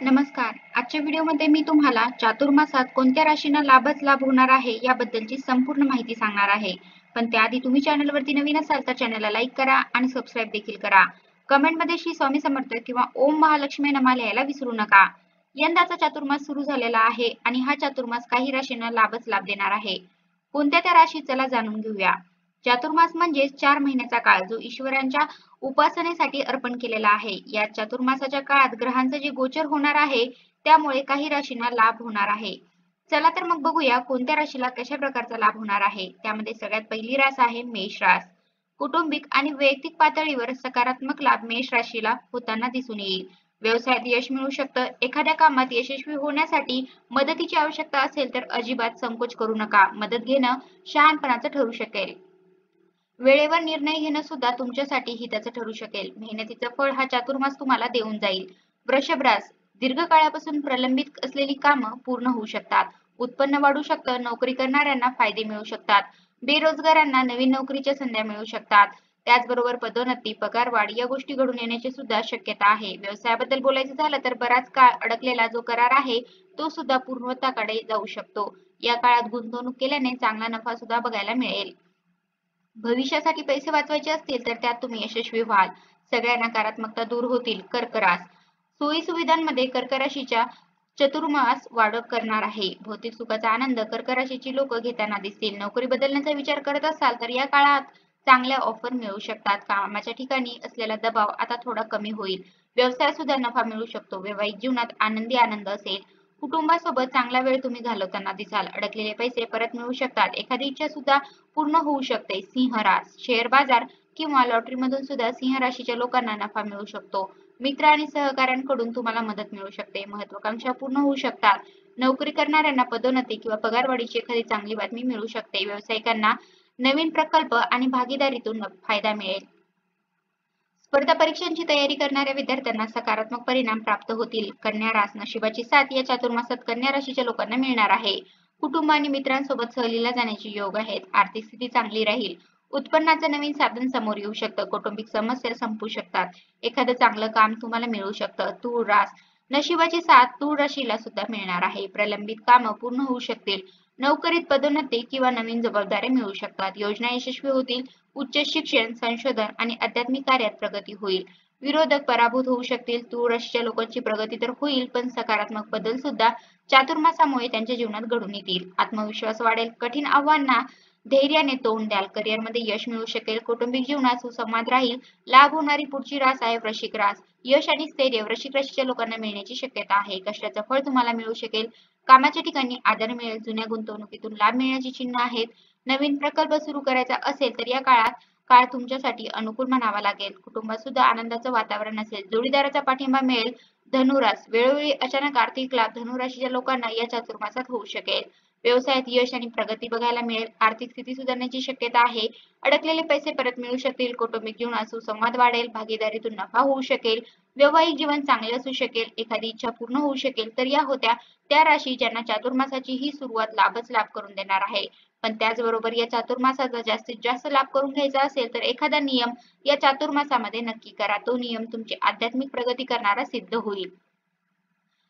नमस्कार. आजच्या व्हिडिओमध्ये मी तुम्हाला चातुर्मासात कोणत्या राशींना लाभच लाभ होणार आहे याबद्दलची संपूर्ण माहिती सांगणार आहे. पण त्याआधी तुम्ही चॅनलवरती नवीन असाल तर चॅनलला लाईक करा आणि सबस्क्राईब देखील करा. कमेंटमध्ये श्री स्वामी समर्थ किंवा ओम महालक्ष्मी नमः लिहायला विसरू नका. यंदाचा चातुर्मास सुरू झालेला आहे आणि हा चातुर्मास काही राशींना लाभच लाभ देणार आहे. कोणत्या त्या राशी चला जाणून घेऊया. चातुर्मास म्हणजे 4 महिन्याचा काळ जो ईश्वरांच्या उपासनेसाठी अर्पण केलेला आहे. या चातुर्मासाच्या काळात ग्रहांचे जे गोचर होणार आहे त्यामुळे काही राशींना लाभ होणार आहे. चला तर मग बघूया कोणत्या राशीला कशा प्रकारचा लाभ होणार आहे. त्यामध्ये सगळ्यात पहिली रास आहे मेष रास. कौटुंबिक आणि वैयक्तिक पातळीवर सकारात्मक लाभ मेष राशीला होताना दिसून येईल. व्यवसायात यश मिळू शकतं. एखाद्या कामात यशस्वी होण्यासाठी मदतीची आवश्यकता असेल तर अजिबात संकोच करू नका. मदत घेणं शहाणपणाचं ठरू शकेल. वेळेवर निर्णय घेणं सुद्धा तुमच्यासाठी हिताचं ठरू शकेल. मेहनतीचं फळ हा चातुर्मास तुम्हाला देऊन जाईल. वृषभ रास. दीर्घकाळापासून प्रलंबित असलेली कामं पूर्ण होऊ शकतात. उत्पन्न वाढू शकतं. नोकरी करणाऱ्यांना फायदे मिळू शकतात. बेरोजगारांना नवीन नोकरीच्या संध्या मिळू शकतात. त्याचबरोबर पदोन्नती, पगारवाढ या गोष्टी घडून येण्याची सुद्धा शक्यता आहे. व्यवसायाबद्दल बोलायचं झालं तर बराच काळ अडकलेला जो करार आहे तो सुद्धा पूर्णत्वाकडे जाऊ शकतो. या काळात गुंतवणूक केल्याने चांगला नफा सुद्धा बघायला मिळेल. भविष्यासाठी पैसे वाचवायचे असतील तर त्यात तुम्ही यशस्वी व्हाल. सगळ्या नकारात्मकता दूर होतील. कर्क रास. सोयी सुविधांमध्ये कर्क राशीच्या चातुर्मास वाढ करणार आहे. भौतिक सुखाचा आनंद कर्क राशीची लोक घेताना दिसतील. नोकरी बदलण्याचा विचार करत असाल तर या काळात चांगल्या ऑफर मिळू शकतात. कामाच्या ठिकाणी असलेला दबाव आता थोडा कमी होईल. व्यवसायात सुद्धा नफा मिळू शकतो. वैवाहिक जीवनात आनंदी आनंद असेल. कुटुंबासोबत चांगला वेळ तुम्ही घालवताना दिसाल. अडकलेले पैसे परत मिळू शकतात. एखादी इच्छा सुद्धा पूर्ण होऊ शकते. सिंह रास. शेअर बाजार किंवा लॉटरीमधून सुद्धा सिंह राशीच्या लोकांना नफा मिळू शकतो. मित्र आणि सहकाऱ्यांकडून तुम्हाला मदत मिळू शकते. महत्वाकांक्षा पूर्ण होऊ शकतात. नोकरी करणाऱ्यांना पदोन्नती किंवा पगारवाढीची एखादी चांगली बातमी मिळू शकते. व्यावसायिकांना नवीन प्रकल्प आणि भागीदारीतून फायदा मिळेल. स्पर्धा परीक्षांची तयारी करणाऱ्या विद्यार्थ्यांना सकारात्मक परिणाम प्राप्त होतील. कन्या रास. नशिबाची साथ या चातुर्मासात कन्या राशीच्या लोकांना मिळणार आहे. कुटुंब आणि मित्रांसोबत सहलीला जाण्याचे योग आहेत. आर्थिक स्थिती चांगली राहील. उत्पन्नाचं नवीन साधन समोर येऊ शकतं. कौटुंबिक समस्या संपू शकतात. एखादं चांगलं काम तुम्हाला मिळू शकतं. तूळ रास. नशिबाची साथ तूळ राशीला सुद्धा मिळणार आहे. प्रलंबित कामं पूर्ण होऊ शकतील. नोकरीत पदोन्नती किंवा नवीन जबाबदाऱ्या मिळू शकतात. योजना यशस्वी होतील. उच्च शिक्षण, संशोधन आणि आध्यात्मिक कार्यात प्रगती होईल. विरोधक पराभूत होऊ शकतील. तूळ राशीच्या लोकांची प्रगती तर होईल पण सकारात्मक बदल सुद्धा चातुर्मासामुळे त्यांच्या जीवनात घडून येतील. आत्मविश्वास वाढेल. कठीण आव्हानांना धैर्याने तोंड द्याल. करिअरमध्ये यश मिळू शकेल. कौटुंबिक जीवनात सुसंवाद राहील. लाभ होणारी पुढची रास आहे वृश्चिक रास. यश आणि स्थैर्य वृश्चिक राशीच्या लोकांना मिळण्याची शक्यता आहे. कष्टाचं फळ तुम्हाला मिळू शकेल. कामाच्या ठिकाणी आदर मिळेल. जुन्या गुंतवणुकीतून लाभ मिळण्याची चिन्ह आहेत. नवीन प्रकल्प सुरू करायचा असेल तर या काळ तुमच्यासाठी अनुकूल म्हणावा लागेल. कुटुंबात सुद्धा आनंदाचं वातावरण असेल. जोडीदाराचा पाठिंबा मिळेल. धनुरास. वेळोवेळी अचानक आर्थिक लाभ धनुराशीच्या लोकांना या चातुर्मासात होऊ शकेल. व्यवसायात यश आणि प्रगती बघायला मिळेल. आर्थिक स्थिती सुधारण्याची शक्यता आहे. अडकलेले पैसे परत मिळू शकतील. कौटुंबिक जीवनात सुसंवाद वाढेल. भागीदारीतून नफा होऊ शकेल. वैवाहिक जीवन चांगले असू शकेल. एखादी इच्छा पूर्ण होऊ शकेल. तर या होत्या त्या राशी ज्यांना चातुर्मासाची ही सुरुवात लाभच लाभ करून देणार आहे. पण त्याचबरोबर या चातुर्मासाचा जास्तीत जास्त लाभ करून घ्यायचा असेल तर एखादा नियम या चातुर्मासामध्ये नक्की करा. तो नियम तुमची आध्यात्मिक प्रगती करणारा सिद्ध होईल.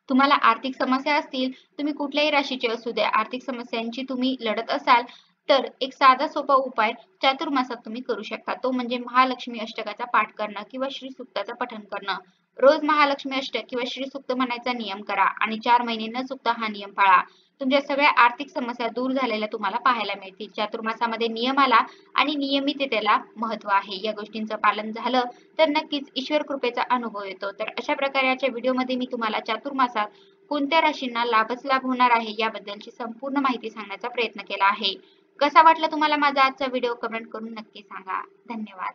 तुम्हाला आर्थिक समस्या असतील, तुम्ही कुठल्याही राशीचे असू द्या, आर्थिक समस्यांची तुम्ही लढत असाल तर एक साधा सोपा उपाय चातुर्मासात तुम्ही करू शकता. तो म्हणजे महालक्ष्मी अष्टकाचा पाठ करणं किंवा श्री सूक्ताचं पठण करणं. रोज महालक्ष्मी अष्टक किंवा श्री सूक्त म्हणायचा नियम करा आणि 4 महिने न चुकता हा नियम पाळा. तुमच्या सगळ्या आर्थिक समस्या दूर झालेल्या तुम्हाला पाहायला मिळतील. चातुर्मासामध्ये नियमाला आणि नियमिततेला महत्त्व आहे. या गोष्टींचं पालन झालं तर नक्कीच ईश्वर कृपेचा अनुभव येतो. तर अशा प्रकारे आजच्या व्हिडिओमध्ये मी तुम्हाला चातुर्मासात कोणत्या राशींना लाभच लाभ होणार आहे याबद्दलची संपूर्ण माहिती सांगण्याचा प्रयत्न केला आहे. कसा वाटला तुम्हाला माझा आजचा व्हिडिओ कमेंट करून नक्की सांगा. धन्यवाद.